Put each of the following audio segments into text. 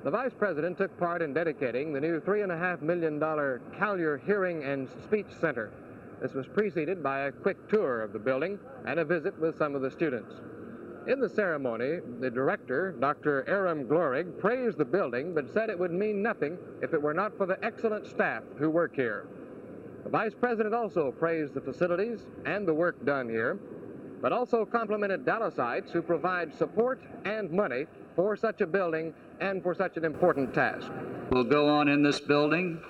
The Vice President took part in dedicating the new $3.5 million Callier Hearing and Speech Center. This was preceded by a quick tour of the building and a visit with some of the students. In the ceremony, the director, Dr. Aram Glorig, praised the building but said it would mean nothing if it were not for the excellent staff who work here. The Vice President also praised the facilities and the work done here, but also complimented Dallasites who provide support and money for such a building and for such an important task. Will go on in this building,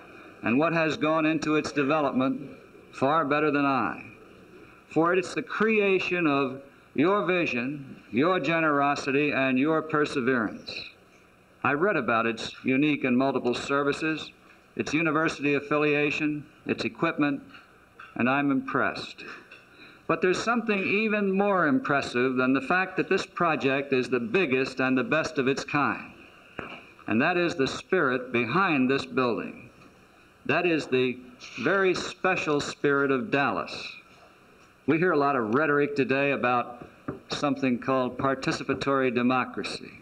and what has gone into its development far better than I. For it's the creation of your vision, your generosity, and your perseverance. I read about its unique and multiple services, its university affiliation, its equipment, and I'm impressed. But there's something even more impressive than the fact that this project is the biggest and the best of its kind. And that is the spirit behind this building. That is the very special spirit of Dallas. We hear a lot of rhetoric today about something called participatory democracy.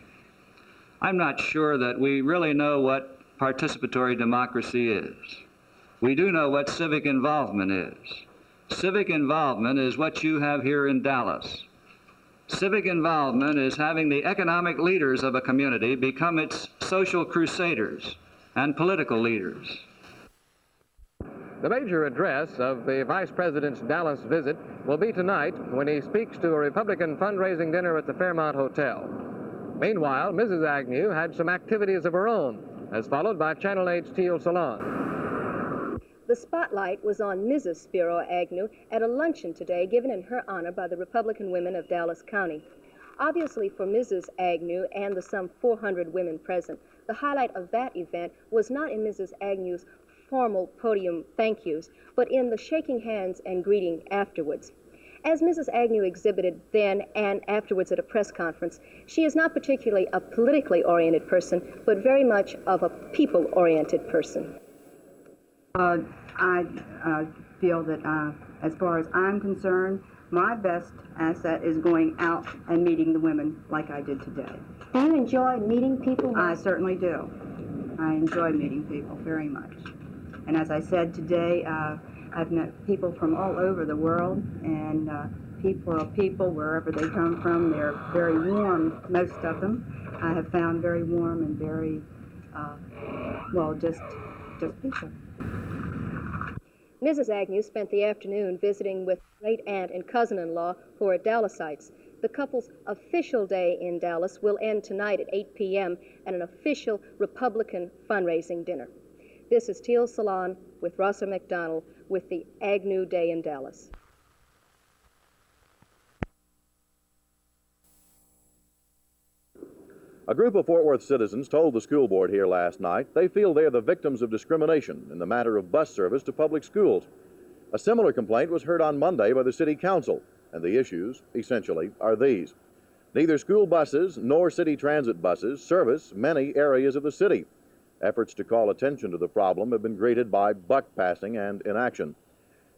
I'm not sure that we really know what participatory democracy is. We do know what civic involvement is. Civic involvement is what you have here in Dallas. Civic involvement is having the economic leaders of a community become its social crusaders and political leaders. The major address of the Vice President's Dallas visit will be tonight when he speaks to a Republican fundraising dinner at the Fairmont Hotel. Meanwhile, Mrs. Agnew had some activities of her own, as followed by Channel 8's Teel Salaun. The spotlight was on Mrs. Spiro Agnew at a luncheon today given in her honor by the Republican women of Dallas County. Obviously, for Mrs. Agnew and the some 400 women present, the highlight of that event was not in Mrs. Agnew's formal podium thank yous, but in the shaking hands and greeting afterwards. As Mrs. Agnew exhibited then and afterwards at a press conference, she is not particularly a politically oriented person, but very much of a people-oriented person. I feel that as far as I'm concerned, my best asset is going out and meeting the women like I did today. Do you enjoy meeting people? I certainly do. I enjoy meeting people very much. And as I said today, I've met people from all over the world, and people, wherever they come from, they're very warm, most of them. I have found very warm and very, just people. Mrs. Agnew spent the afternoon visiting with great-aunt and cousin-in-law who are Dallasites. The couple's official day in Dallas will end tonight at 8 p.m. at an official Republican fundraising dinner. This is Teel Salaun with Rossa McDonald with the Agnew Day in Dallas. A group of Fort Worth citizens told the school board here last night they feel they are the victims of discrimination in the matter of bus service to public schools. A similar complaint was heard on Monday by the city council, and the issues, essentially, are these. Neither school buses nor city transit buses service many areas of the city. Efforts to call attention to the problem have been greeted by buck passing and inaction.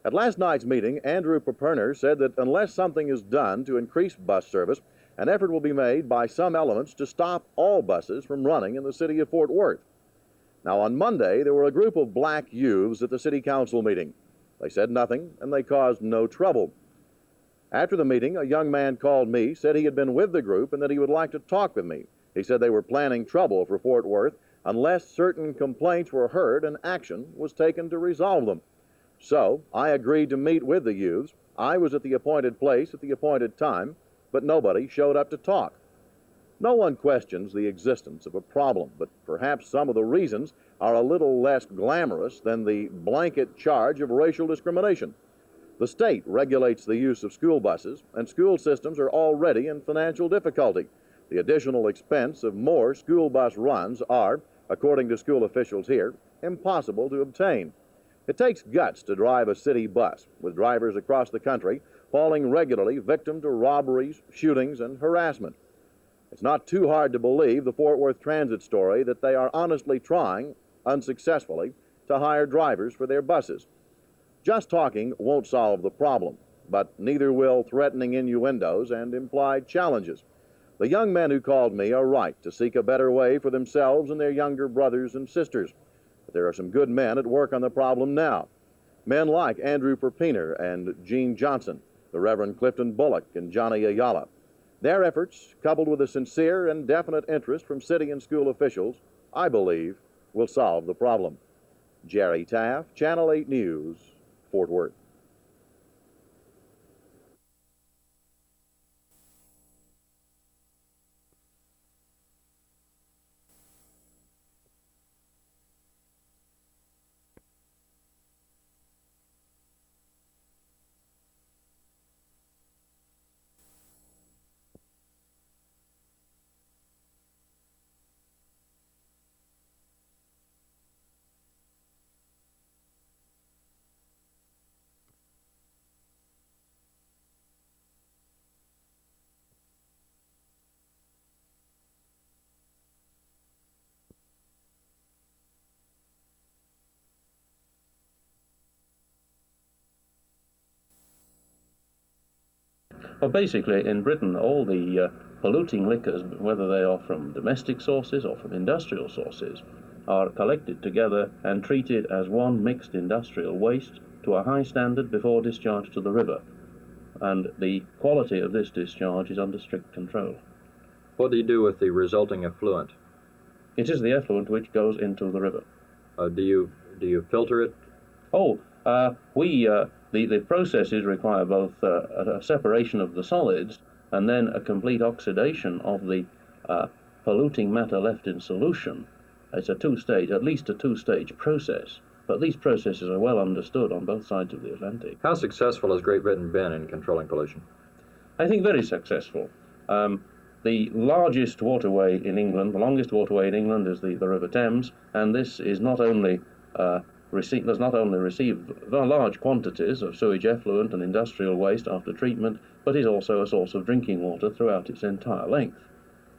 At last night's meeting, Andrew Perperner said that unless something is done to increase bus service, an effort will be made by some elements to stop all buses from running in the city of Fort Worth. Now, on Monday, there were a group of black youths at the city council meeting. They said nothing, and they caused no trouble. After the meeting, a young man called me, said he had been with the group and that he would like to talk with me. He said they were planning trouble for Fort Worth unless certain complaints were heard and action was taken to resolve them. So I agreed to meet with the youths. I was at the appointed place at the appointed time, but nobody showed up to talk. No one questions the existence of a problem, but perhaps some of the reasons are a little less glamorous than the blanket charge of racial discrimination. The state regulates the use of school buses, and school systems are already in financial difficulty. The additional expense of more school bus runs are, according to school officials here, impossible to obtain. It takes guts to drive a city bus, with drivers across the country falling regularly victim to robberies, shootings, and harassment. It's not too hard to believe the Fort Worth Transit story that they are honestly trying, unsuccessfully, to hire drivers for their buses. Just talking won't solve the problem, but neither will threatening innuendos and implied challenges. The young men who called me are right to seek a better way for themselves and their younger brothers and sisters. But there are some good men at work on the problem now. Men like Andrew Perpiner and Gene Jonsson, the Reverend Clifton Bullock and Johnny Ayala. Their efforts, coupled with a sincere and definite interest from city and school officials, I believe, will solve the problem. Jerry Taft, Channel 8 News, Fort Worth. Well, basically, in Britain, all the polluting liquors, whether they are from domestic sources or from industrial sources, are collected together and treated as one mixed industrial waste to a high standard before discharge to the river. And the quality of this discharge is under strict control. What do you do with the resulting effluent? It is the effluent which goes into the river. Do you filter it? The processes require both a separation of the solids and then a complete oxidation of the polluting matter left in solution. It's at least a two-stage process, but these processes are well understood on both sides of the Atlantic. How successful has Great Britain been in controlling pollution? I think very successful. The largest waterway in England, the longest waterway in England is the River Thames, and this is not only does not only receive large quantities of sewage effluent and industrial waste after treatment, but is also a source of drinking water throughout its entire length.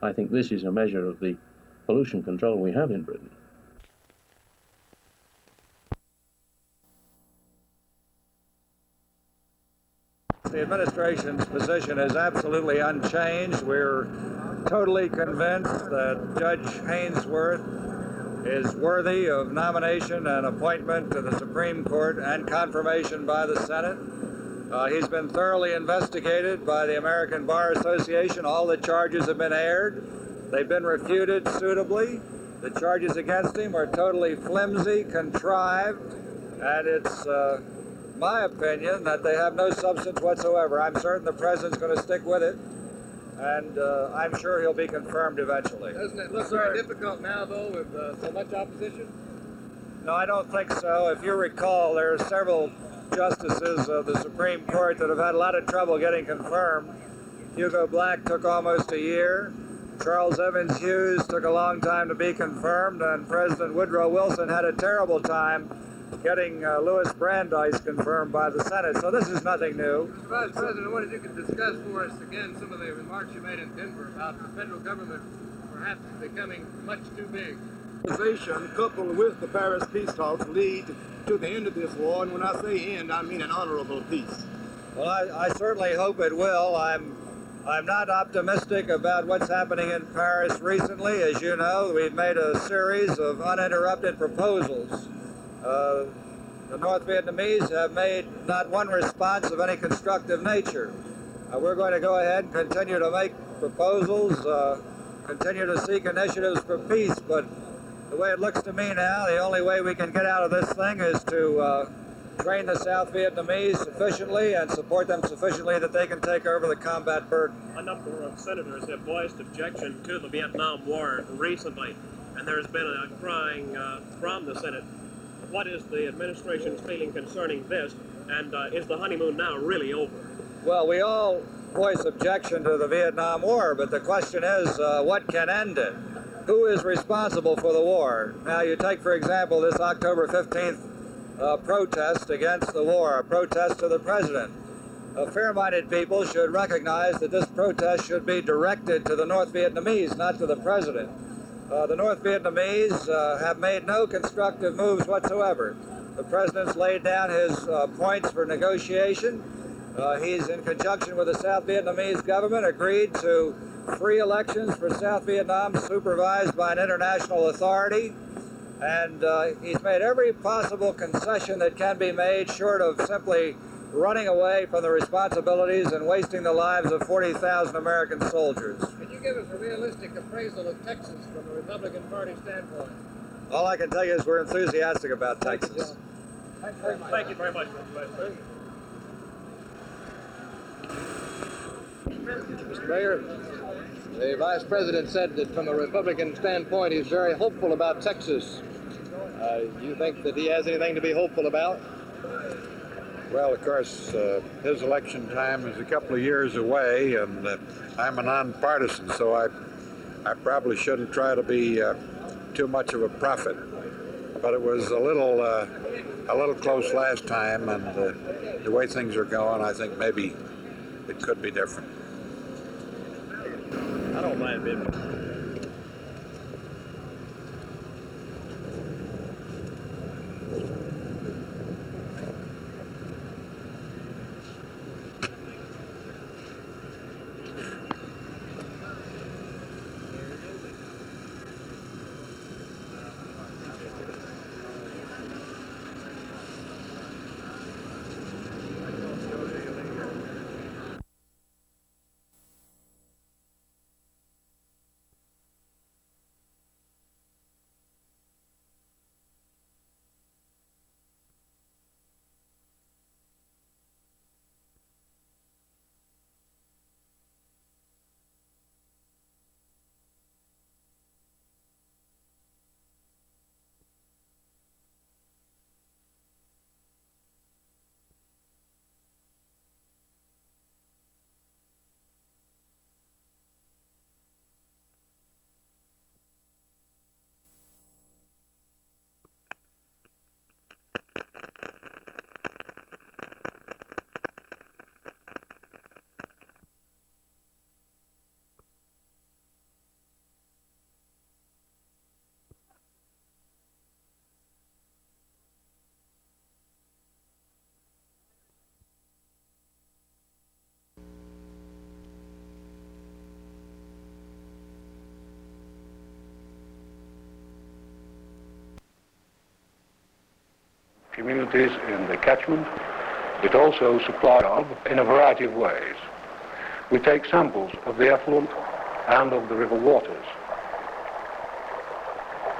I think this is a measure of the pollution control we have in Britain. The administration's position is absolutely unchanged. We're totally convinced that Judge Haynsworth is worthy of nomination and appointment to the Supreme Court and confirmation by the Senate. He's been thoroughly investigated by the American Bar Association. All the charges have been aired. They've been refuted suitably. The charges against him are totally flimsy, contrived, and it's my opinion that they have no substance whatsoever. I'm certain the President's going to stick with it, and I'm sure he'll be confirmed eventually. Doesn't it look very difficult now, though, with so much opposition? No, I don't think so. If you recall, there are several justices of the Supreme Court that have had a lot of trouble getting confirmed. Hugo Black took almost a year. Charles Evans Hughes took a long time to be confirmed, and President Woodrow Wilson had a terrible time getting Louis Brandeis confirmed by the Senate. So this is nothing new. Vice President, I wanted you could discuss for us again some of the remarks you made in Denver about the federal government perhaps becoming much too big. Coupled with the Paris peace talks lead to the end of this war, and when I say end, I mean an honorable peace. Well, I certainly hope it will. I'm not optimistic about what's happening in Paris recently. As you know, we've made a series of uninterrupted proposals. The North Vietnamese have made not one response of any constructive nature. We're going to go ahead and continue to make proposals, continue to seek initiatives for peace, but the way it looks to me now, the only way we can get out of this thing is to train the South Vietnamese sufficiently and support them sufficiently that they can take over the combat burden. A number of senators have voiced objection to the Vietnam War recently, and there's been a crying from the Senate. What is the administration's feeling concerning this, and is the honeymoon now really over? Well, we all voice objection to the Vietnam War, but the question is, what can end it? Who is responsible for the war? Now, you take, for example, this October 15th protest against the war, a protest to the President. Fair-minded people should recognize that this protest should be directed to the North Vietnamese, not to the President. The North Vietnamese have made no constructive moves whatsoever. The President's laid down his points for negotiation. He's, in conjunction with the South Vietnamese government, agreed to free elections for South Vietnam supervised by an international authority. And he's made every possible concession that can be made short of simply running away from the responsibilities and wasting the lives of 40,000 American soldiers. Can you give us a realistic appraisal of Texas from a Republican Party standpoint? All I can tell you is we're enthusiastic about Texas. Thank you very much, Mr. Vice President. Mr. Mayor, the Vice President said that from a Republican standpoint, he's very hopeful about Texas. You think that he has anything to be hopeful about? Well, of course, his election time is a couple of years away, and I'm a nonpartisan, so I probably shouldn't try to be too much of a prophet. But it was a little close last time, and the way things are going, I think maybe it could be different. I don't mind being. Communities in the catchment. It also supplies in a variety of ways. We take samples of the effluent and of the river waters.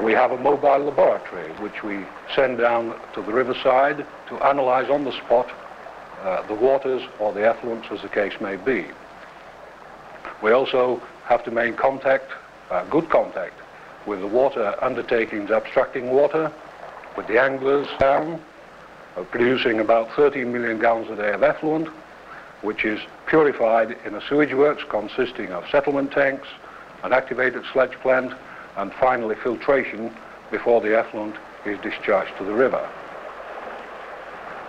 We have a mobile laboratory which we send down to the riverside to analyze on the spot the waters or the effluents as the case may be. We also have to maintain contact, good contact, with the water undertakings abstracting water, with the anglers down, producing about 13 million gallons a day of effluent, which is purified in a sewage works consisting of settlement tanks, an activated sludge plant, and finally filtration before the effluent is discharged to the river.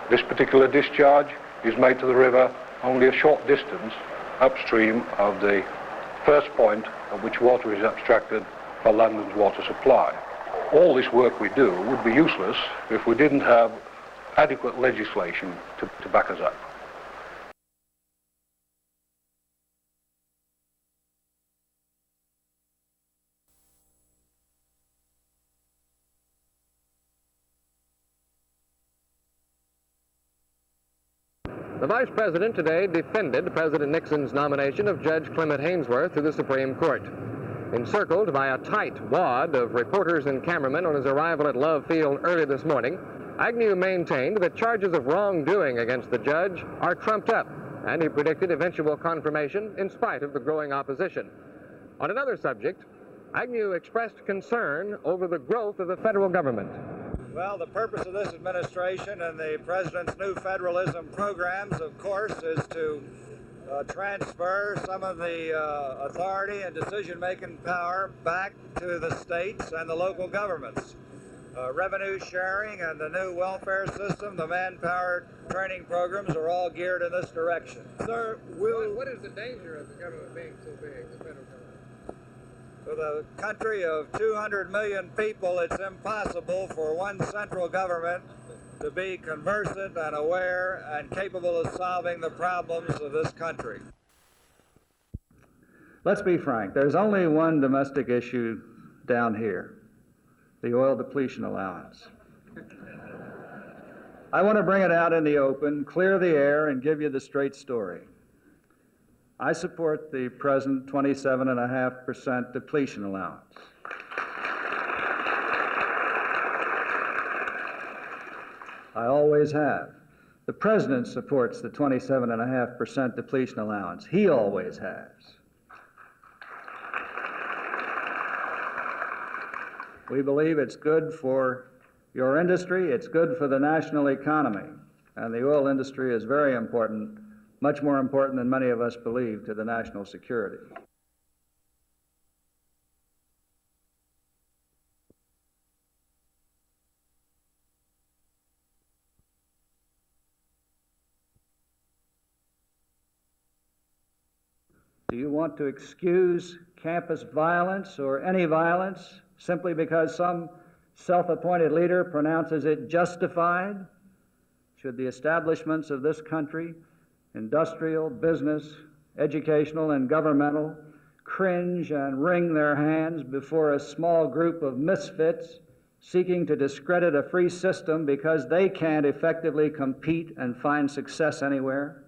This particular discharge is made to the river only a short distance upstream of the first point at which water is abstracted for London's water supply. All this work we do would be useless if we didn't have adequate legislation to back us up. The Vice President today defended President Nixon's nomination of Judge Clement Haynsworth to the Supreme Court. Encircled by a tight wad of reporters and cameramen on his arrival at Love Field early this morning, Agnew maintained that charges of wrongdoing against the judge are trumped up, and he predicted eventual confirmation in spite of the growing opposition. On another subject, Agnew expressed concern over the growth of the federal government. Well, the purpose of this administration and the President's new federalism programs, of course, is to transfer some of the authority and decision-making power back to the states and the local governments. Revenue sharing and the new welfare system, the manpower training programs are all geared in this direction. Sir, what is the danger of the government being so big, the federal government? With a country of 200 million people, it's impossible for one central government to be conversant and aware and capable of solving the problems of this country. Let's be frank, there's only one domestic issue down here, the oil depletion allowance. I want to bring it out in the open, clear the air, and give you the straight story. I support the present 27.5% depletion allowance. I always have. The President supports the 27.5% depletion allowance. He always has. We believe it's good for your industry, it's good for the national economy, and the oil industry is very important, much more important than many of us believe, to the national security. Do you want to excuse campus violence or any violence simply because some self-appointed leader pronounces it justified? Should the establishments of this country, industrial, business, educational, and governmental, cringe and wring their hands before a small group of misfits seeking to discredit a free system because they can't effectively compete and find success anywhere?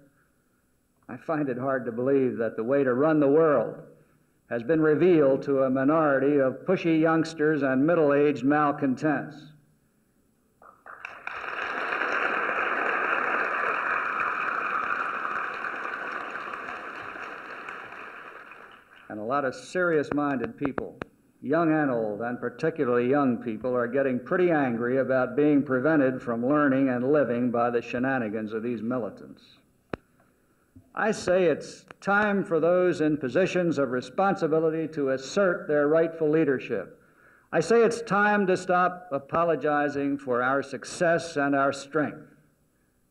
I find it hard to believe that the way to run the world has been revealed to a minority of pushy youngsters and middle-aged malcontents. And a lot of serious-minded people, young and old, and particularly young people, are getting pretty angry about being prevented from learning and living by the shenanigans of these militants. I say it's time for those in positions of responsibility to assert their rightful leadership. I say it's time to stop apologizing for our success and our strength.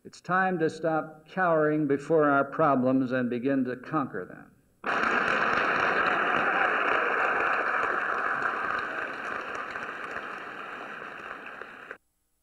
It's time to stop cowering before our problems and begin to conquer them.